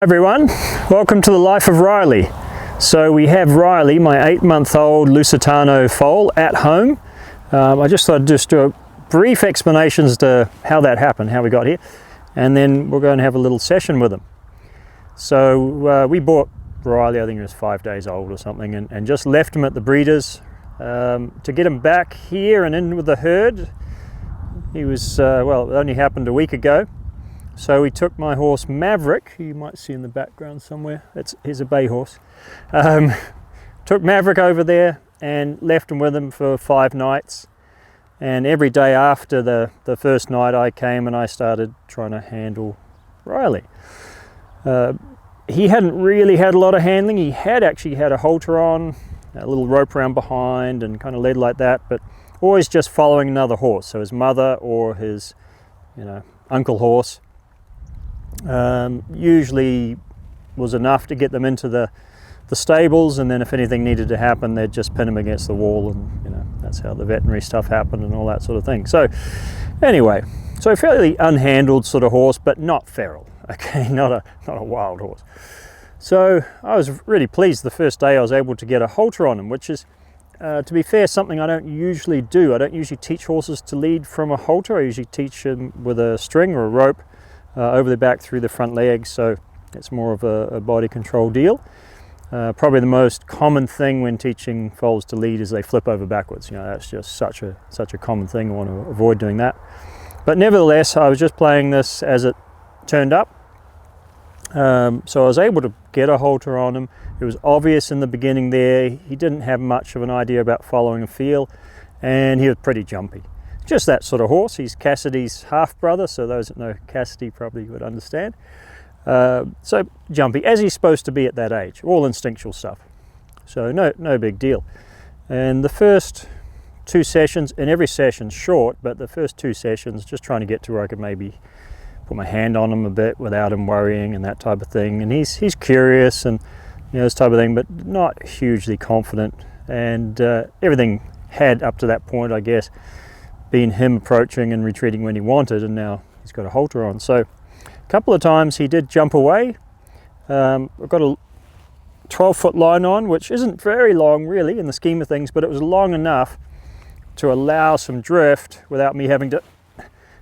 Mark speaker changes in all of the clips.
Speaker 1: Everyone, welcome to the life of Riley. So we have Riley, my 8-month-old Lusitano foal, at home. I just thought I'd just do a brief explanation as to how that happened, how we got here, and then we're going to have a little session with him. So we bought Riley, I think he was 5 days old or something, and just left him at the breeders to get him back here and in with the herd. He was, well, it only happened a week ago. So we took my horse Maverick, you might see in the background somewhere, he's a bay horse. Took Maverick over there and left him with him for 5 nights. And every day after the first night I came and I started trying to handle Riley. He hadn't really had a lot of handling. He had actually had a halter on, a little rope around behind and kind of led like that, but always just following another horse. So his mother or his, uncle horse. Usually was enough to get them into the stables, and then if anything needed to happen they'd just pin them against the wall, and that's how the veterinary stuff happened and all that sort of thing. So anyway, so fairly unhandled sort of horse, but not feral, okay, not a wild horse. So I was really pleased the first day I was able to get a halter on him, which is to be fair, something I don't usually do. I don't usually teach horses to lead from a halter. I usually teach them with a string or a rope over the back through the front legs, so it's more of a body control deal. Probably the most common thing when teaching foals to lead is they flip over backwards. That's just such a common thing. I want to avoid doing that. But nevertheless, I was just playing this as it turned up. So I was able to get a halter on him. It was obvious in the beginning there, he didn't have much of an idea about following a feel, and he was pretty jumpy. Just that sort of horse. He's Cassidy's half-brother, so those that know Cassidy probably would understand. So jumpy, as he's supposed to be at that age, all instinctual stuff. So no big deal. And the first 2 sessions, and every session's short, but the first 2 sessions, just trying to get to where I could maybe put my hand on him a bit without him worrying and that type of thing. And he's curious and this type of thing, but not hugely confident. And everything had up to that point, I guess, been him approaching and retreating when he wanted, and now he's got a halter on. So a couple of times he did jump away. I've got a 12-foot line on, which isn't very long really in the scheme of things, but it was long enough to allow some drift without me having to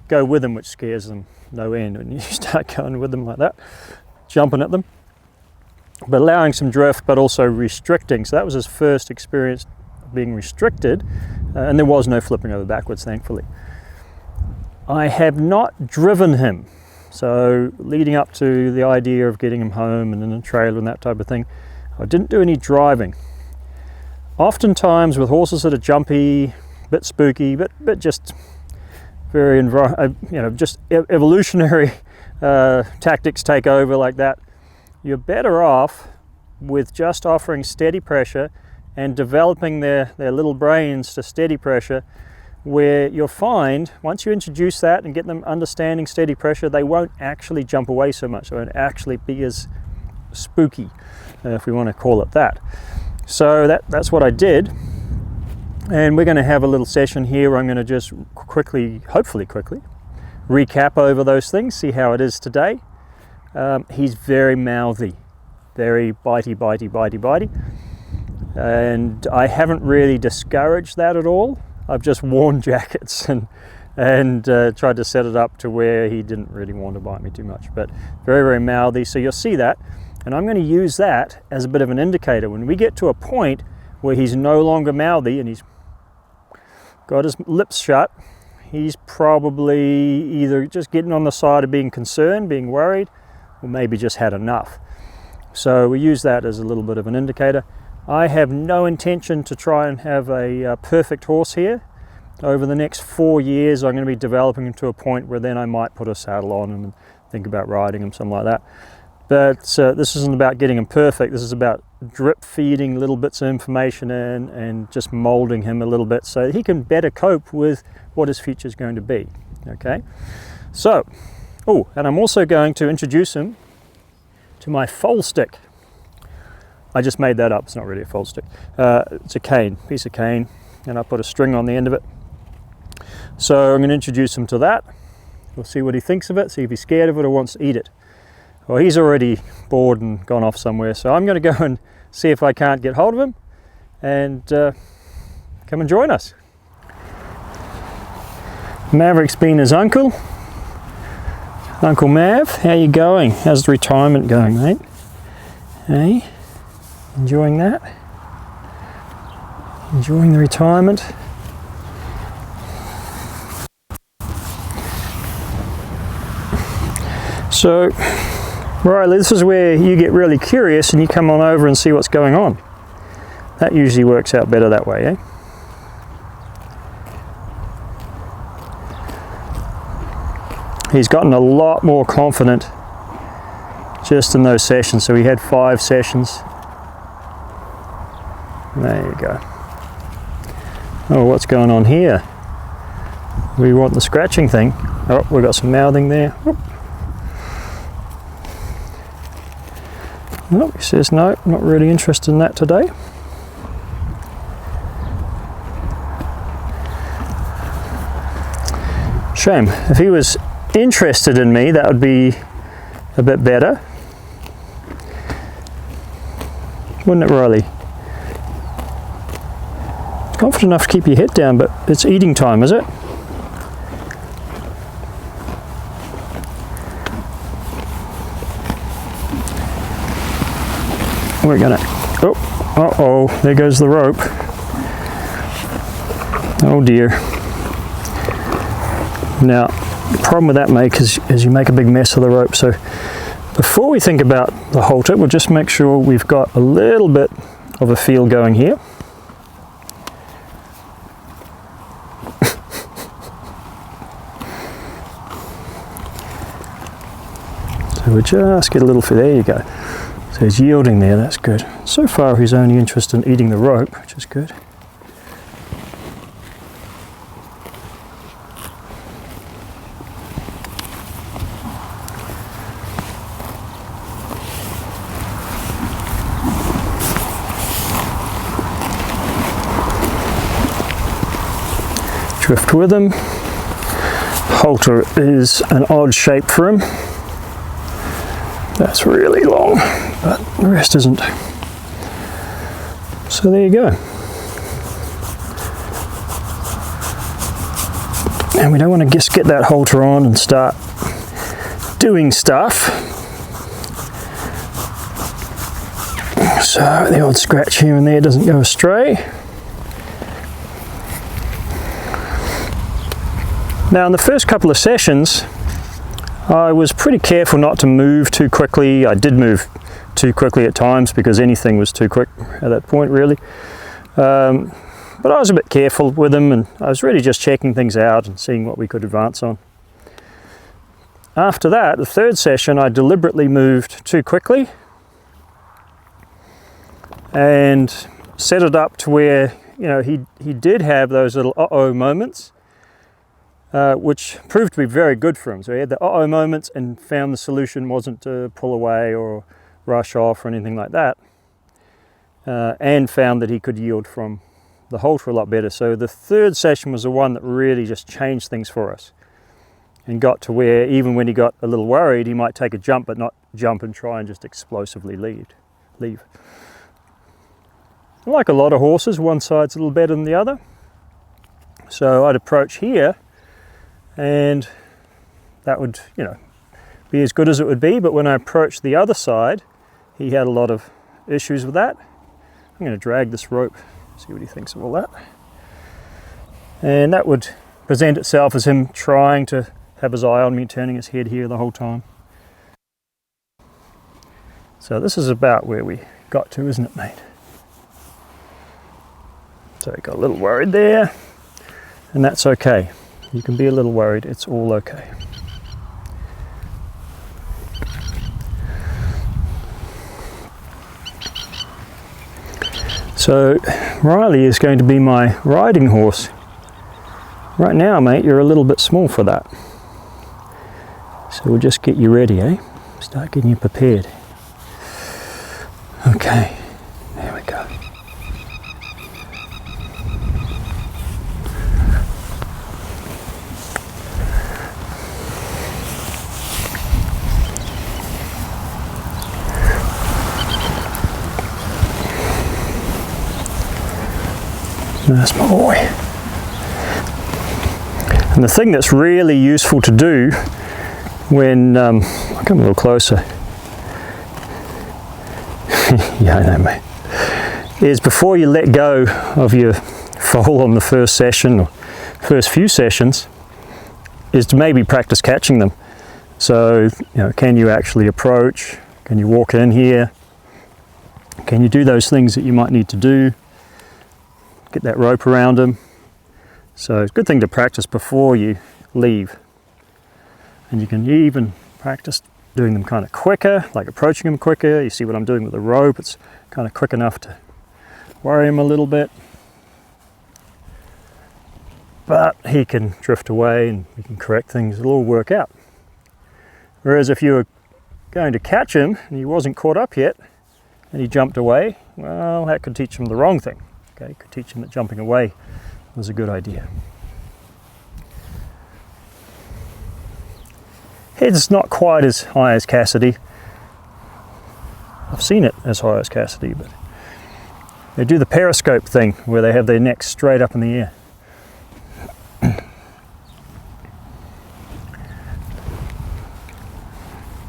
Speaker 1: go with him, which scares them no end when you start going with them like that, jumping at them. But allowing some drift, but also restricting. So that was his first experience being restricted, and there was no flipping over backwards, thankfully. I have not driven him, so leading up to the idea of getting him home and in a trailer and that type of thing, I didn't do any driving. Oftentimes with horses that are jumpy, a bit spooky, but just very just evolutionary tactics take over like that, you're better off with just offering steady pressure and developing their little brains to steady pressure, where you'll find once you introduce that and get them understanding steady pressure, they won't actually jump away so much. They won't actually be as spooky, if we want to call it that. So that's what I did. And we're going to have a little session here where I'm going to just hopefully quickly, recap over those things, see how it is today. He's very mouthy, very bitey. And I haven't really discouraged that at all. I've just worn jackets and tried to set it up to where he didn't really want to bite me too much, but very mouthy. So you'll see that, and I'm going to use that as a bit of an indicator. When we get to a point where he's no longer mouthy and he's got his lips shut, he's probably either just getting on the side of being concerned, being worried, or maybe just had enough. So we use that as a little bit of an indicator. I have no intention to try and have a perfect horse here. Over the next 4 years, I'm going to be developing him to a point where then I might put a saddle on him and think about riding him, something like that. But this isn't about getting him perfect. This is about drip feeding little bits of information in and just molding him a little bit so he can better cope with what his future is going to be. Okay. So, and I'm also going to introduce him to my foal stick. I just made that up, it's not really a foal stick. It's a cane, piece of cane, and I put a string on the end of it. So I'm going to introduce him to that. We'll see what he thinks of it, see if he's scared of it or wants to eat it. Well, he's already bored and gone off somewhere, so I'm going to go and see if I can't get hold of him and come and join us. Maverick's been his uncle. Uncle Mav, how you going? How's the retirement going, mate? Hey? Enjoying that? Enjoying the retirement? So, Riley, this is where you get really curious and you come on over and see what's going on. That usually works out better that way, eh? He's gotten a lot more confident just in those sessions. So we had 5 sessions. There you go. Oh, what's going on here? We want the scratching thing. Oh, we've got some mouthing there. Whoop. Oh, he says no, not really interested in that today. Shame. If he was interested in me, that would be a bit better, wouldn't it, Riley? Confident enough to keep your head down, but it's eating time, is it? We're gonna, uh-oh, there goes the rope. Oh dear. Now, the problem with that, mate, is you make a big mess of the rope. So before we think about the halter, we'll just make sure we've got a little bit of a feel going here. So we'll just get a little feel, there you go. So he's yielding there, that's good. So far he's only interested in eating the rope, which is good. Drift with him. Halter is an odd shape for him. That's really long, but the rest isn't. So there you go. And we don't want to just get that halter on and start doing stuff. So the old scratch here and there doesn't go astray. Now in the first couple of sessions, I was pretty careful not to move too quickly. I did move too quickly at times because anything was too quick at that point, really. But I was a bit careful with him, and I was really just checking things out and seeing what we could advance on. After that, the third session, I deliberately moved too quickly and set it up to where, you know, he did have those little uh-oh moments. Which proved to be very good for him. So he had the uh-oh moments and found the solution wasn't to pull away or rush off or anything like that, and found that he could yield from the halter a lot better. So the third session was the one that really just changed things for us and got to where even when he got a little worried, he might take a jump but not jump and try and just explosively leave. Like a lot of horses, one side's a little better than the other. So I'd approach here and that would, you know, be as good as it would be, but when I approached the other side, he had a lot of issues with that. I'm going to drag this rope, see what he thinks of all that. And that would present itself as him trying to have his eye on me, turning his head here the whole time. So this is about where we got to, isn't it, mate? So he got a little worried there, and that's okay. You can be a little worried, it's all okay. So Riley is going to be my riding horse. Right now, mate, you're a little bit small for that. So we'll just get you ready, eh? Start getting you prepared. Okay, there we go. That's my boy. And the thing that's really useful to do when, I'll come a little closer. Yeah, I know, mate. Is before you let go of your foal on the first session or first few sessions, is to maybe practice catching them. So, can you actually approach? Can you walk in here? Can you do those things that you might need to do? Get that rope around them. So it's a good thing to practice before you leave. And you can even practice doing them kind of quicker, like approaching them quicker. You see what I'm doing with the rope, it's kind of quick enough to worry him a little bit. But he can drift away and we can correct things, it'll all work out. Whereas if you were going to catch him and he wasn't caught up yet and he jumped away, well, that could teach him the wrong thing. Okay, it could teach him that jumping away was a good idea. Head's not quite as high as Cassidy. I've seen it as high as Cassidy, but they do the periscope thing where they have their necks straight up in the air.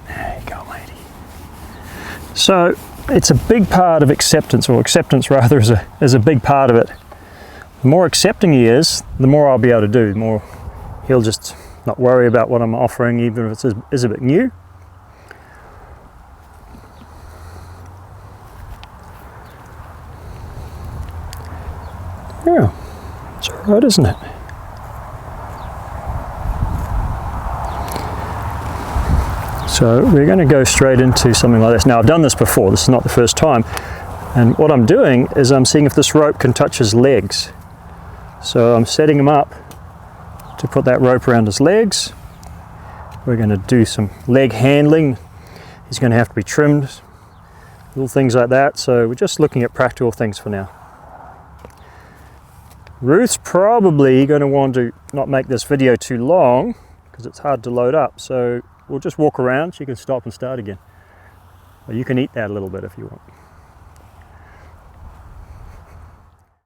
Speaker 1: There you go, lady. So it's a big part of acceptance, or acceptance rather is a big part of it. The more accepting he is, the more I'll be able to do, the more he'll just not worry about what I'm offering, even if it is a bit new. Yeah, it's all right, isn't it? So we're going to go straight into something like this. Now, I've done this before, this is not the first time. And what I'm doing is I'm seeing if this rope can touch his legs. So I'm setting him up to put that rope around his legs. We're going to do some leg handling. He's going to have to be trimmed, little things like that. So we're just looking at practical things for now. Ruth's probably going to want to not make this video too long because it's hard to load up. So we'll just walk around. She can stop and start again. Or you can eat that a little bit if you want.